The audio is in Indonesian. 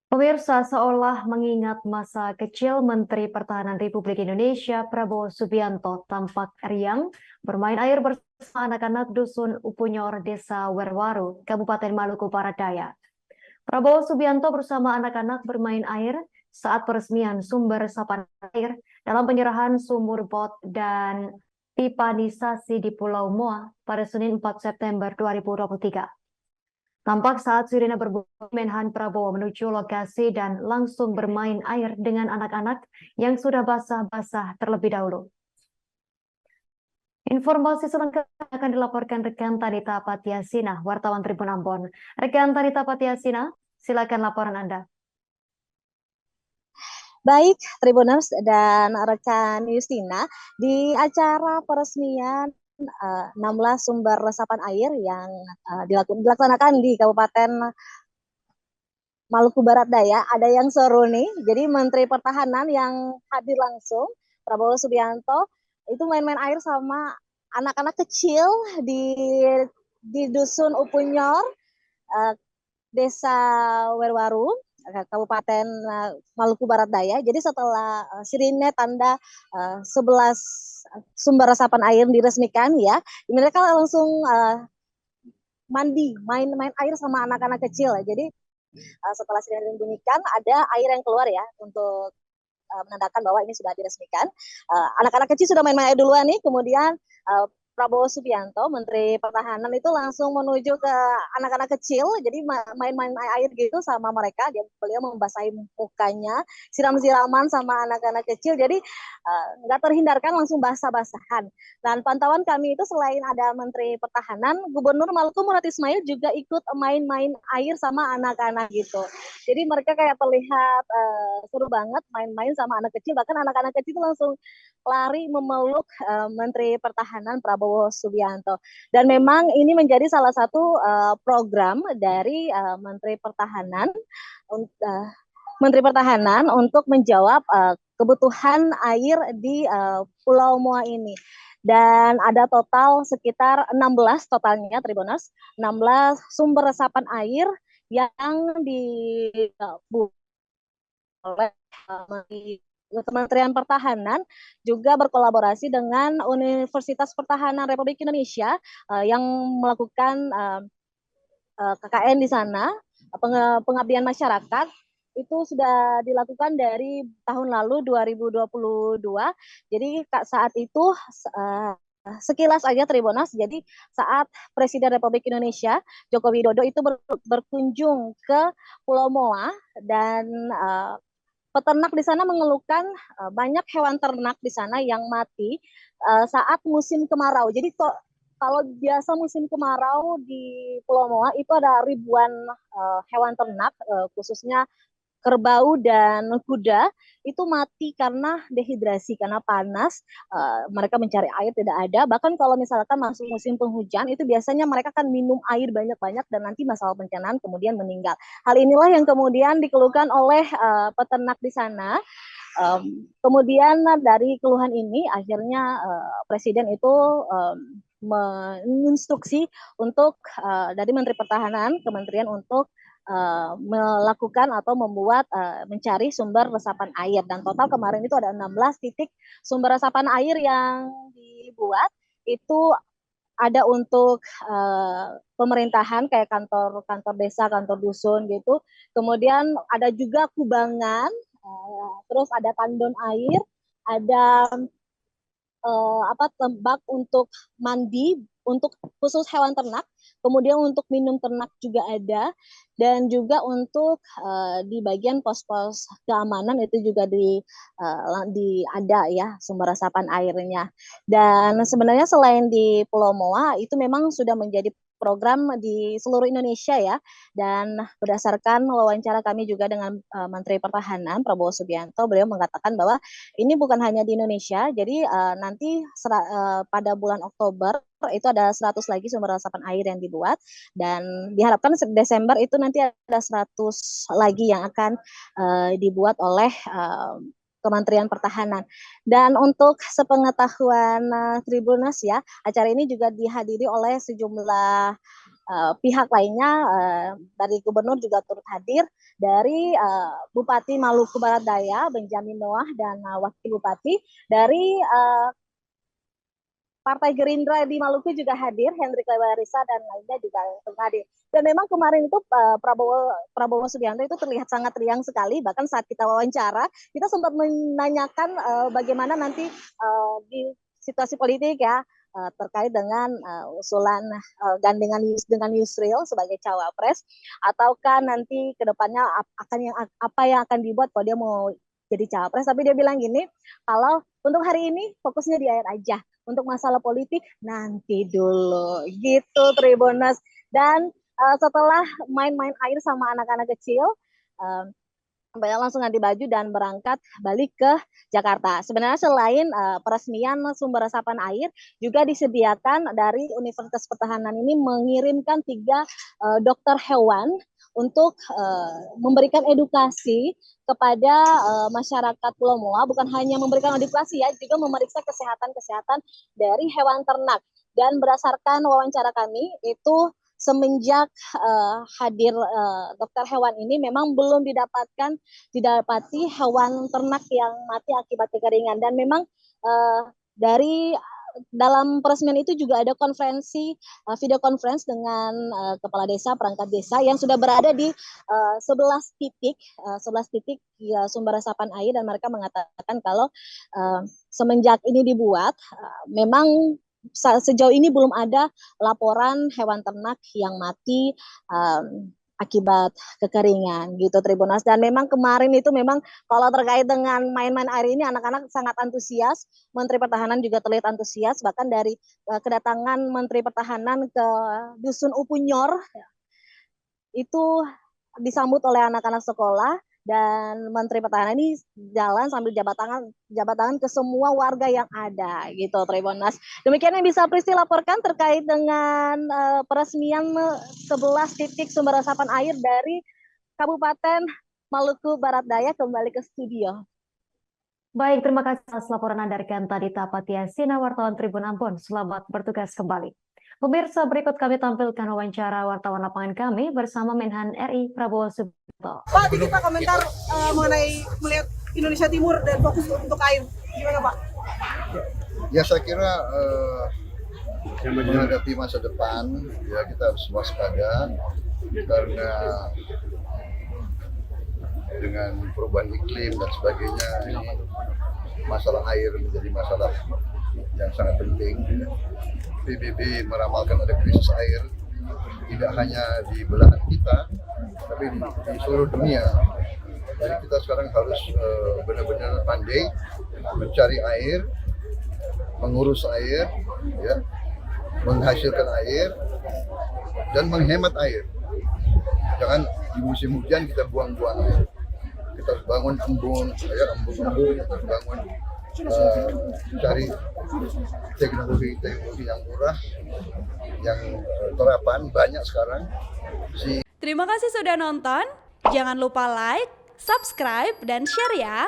Pemirsa seolah mengingat masa kecil Menteri Pertahanan Republik Indonesia Prabowo Subianto tampak riang bermain air bersama anak-anak dusun Upunyor, Desa Werwaru, Kabupaten Maluku Barat Daya. Prabowo Subianto bersama anak-anak bermain air saat peresmian sumber resapan air dalam penyerahan sumur bot dan pipanisasi di Pulau Moa pada Senin 4 September 2023. Tampak saat sirine berbunyi, Menhan Prabowo menuju lokasi dan langsung bermain air dengan anak-anak yang sudah basah-basah terlebih dahulu. Informasi selengkapnya akan dilaporkan rekan Tanita Patiasina, wartawan Tribun Ambon. Rekan Tanita Patiasina, silakan laporan Anda. Baik, Tribuners dan rekan Yustina, di acara peresmian 16 sumber resapan air yang dilaksanakan di Kabupaten Maluku Barat Daya, ada yang seru nih. Jadi Menteri Pertahanan yang hadir langsung, Prabowo Subianto, itu main-main air sama anak-anak kecil di dusun Upunyor, Desa Werwaru, Kabupaten Maluku Barat Daya. Jadi setelah sirine tanda 11 sumber resapan air diresmikan ya, mereka langsung mandi, main-main air sama anak-anak kecil. Jadi setelah sirine dibunyikan ada air yang keluar ya untuk menandakan bahwa ini sudah diresmikan. Anak-anak kecil sudah main-main air duluan nih, kemudian Prabowo Subianto, Menteri Pertahanan itu langsung menuju ke anak-anak kecil, jadi main-main air gitu sama mereka. Beliau membasahi mukanya, siram-siraman sama anak-anak kecil, jadi nggak terhindarkan langsung basah-basahan. Dan pantauan kami itu selain ada Menteri Pertahanan, Gubernur Maluku Murad Ismail juga ikut main-main air sama anak-anak gitu. Jadi mereka kayak terlihat seru banget main-main sama anak kecil, bahkan anak-anak kecil itu langsung lari memeluk Menteri Pertahanan Prabowo Subianto. Dan memang ini menjadi salah satu program dari Menteri Pertahanan untuk menjawab kebutuhan air di Pulau Moa ini. Dan ada total sekitar 16 totalnya, Tribuners, 16 sumber resapan air yang dibuat oleh Kementerian Pertahanan juga berkolaborasi dengan Universitas Pertahanan Republik Indonesia yang melakukan KKN di sana, pengabdian masyarakat. Itu sudah dilakukan dari tahun lalu 2022. Jadi saat itu sekilas aja Tribunas, jadi saat Presiden Republik Indonesia Joko Widodo itu berkunjung ke Pulau Moa, dan peternak di sana mengeluhkan banyak hewan ternak di sana yang mati saat musim kemarau. Jadi kalau biasa musim kemarau di Pulau Moa itu ada ribuan hewan ternak, khususnya kerbau dan kuda, itu mati karena dehidrasi, karena panas. Mereka mencari air tidak ada. Bahkan kalau misalkan masuk musim penghujan, itu biasanya mereka akan minum air banyak-banyak dan nanti masalah pencernaan kemudian meninggal. Hal inilah yang kemudian dikeluhkan oleh peternak di sana. Kemudian dari keluhan ini akhirnya Presiden itu menginstruksi untuk dari Menteri Pertahanan, Kementerian untuk melakukan atau membuat mencari sumber resapan air. Dan total kemarin itu ada 16 titik sumber resapan air yang dibuat. Itu ada untuk pemerintahan kayak kantor desa, kantor dusun gitu. Kemudian ada juga kubangan, terus ada tandon air, ada tembak untuk mandi untuk khusus hewan ternak, kemudian untuk minum ternak juga ada, dan juga untuk di bagian pos-pos keamanan itu juga di ada ya sumber resapan airnya. Dan sebenarnya selain di Pulau Moa itu memang sudah menjadi program di seluruh Indonesia ya. Dan berdasarkan wawancara kami juga dengan Menteri Pertahanan Prabowo Subianto, beliau mengatakan bahwa ini bukan hanya di Indonesia, jadi nanti pada bulan Oktober itu ada 100 lagi sumber resapan air yang dibuat, dan diharapkan Desember itu nanti ada 100 lagi yang akan dibuat oleh Kementerian Pertahanan. Dan untuk sepengetahuan Tribunas ya, acara ini juga dihadiri oleh sejumlah pihak lainnya dari gubernur juga turut hadir, dari Bupati Maluku Barat Daya Benjamin Noah dan Wakil Bupati dari Partai Gerindra di Maluku juga hadir, Hendrik Lewarisa dan lainnya juga turut hadir. Dan memang kemarin itu Prabowo Subianto itu terlihat sangat riang sekali, bahkan saat kita wawancara kita sempat menanyakan bagaimana nanti di situasi politik ya, terkait dengan usulan gandengan dengan Yusril sebagai cawapres, ataukah nanti kedepannya apa yang akan dibuat kalau dia mau jadi cawapres. Tapi dia bilang gini, kalau untuk hari ini fokusnya di air aja, untuk masalah politik nanti dulu gitu Tribuners. Dan setelah main-main air sama anak-anak kecil, Mbak langsung ganti baju dan berangkat balik ke Jakarta. Sebenarnya selain peresmian sumber resapan air, juga disediakan dari Universitas Pertahanan ini mengirimkan 3 dokter hewan untuk memberikan edukasi kepada masyarakat Pulau Moa, bukan hanya memberikan edukasi ya, juga memeriksa kesehatan dari hewan ternak. Dan berdasarkan wawancara kami itu semenjak hadir dokter hewan ini memang belum didapati hewan ternak yang mati akibat kekeringan. Dan memang dari dalam peresmian itu juga ada konferensi video conference dengan kepala desa, perangkat desa yang sudah berada di 11 titik ya, sumber resapan air, dan mereka mengatakan kalau semenjak ini dibuat memang sejauh ini belum ada laporan hewan ternak yang mati akibat kekeringan gitu Tribuners. Dan memang kemarin itu memang kalau terkait dengan main-main air ini anak-anak sangat antusias, Menteri Pertahanan juga terlihat antusias, bahkan dari kedatangan Menteri Pertahanan ke Dusun Upunyor itu disambut oleh anak-anak sekolah, dan Menteri Pertahanan ini jalan sambil jabat tangan ke semua warga yang ada gitu Tribuners. Demikian yang bisa Pristi laporkan terkait dengan peresmian 11 titik sumber resapan air dari Kabupaten Maluku Barat Daya. Kembali ke studio. Baik, terima kasih atas laporan Anda rekan tadi Tapatia Sina, wartawan Tribun Ambon. Selamat bertugas kembali. Pemirsa, berikut kami tampilkan wawancara wartawan lapangan kami bersama Menhan RI Prabowo Subianto. Pak, kita komentar mengenai melihat Indonesia Timur dan fokus untuk air. Gimana Pak? Ya saya kira menghadapi masa depan ya kita harus waspada, karena dengan perubahan iklim dan sebagainya ini masalah air menjadi masalah yang sangat penting. PBB meramalkan ada krisis air tidak hanya di belahan kita, tapi di seluruh dunia. Jadi kita sekarang harus benar-benar pandai mencari air, mengurus air, ya, menghasilkan air, dan menghemat air. Jangan di musim hujan kita buang-buang air. Kita bangun embung, ya, embung-embung, kita bangun cari teknologi yang murah, yang terapan banyak sekarang. Terima kasih sudah nonton. Jangan lupa like, subscribe, dan share ya.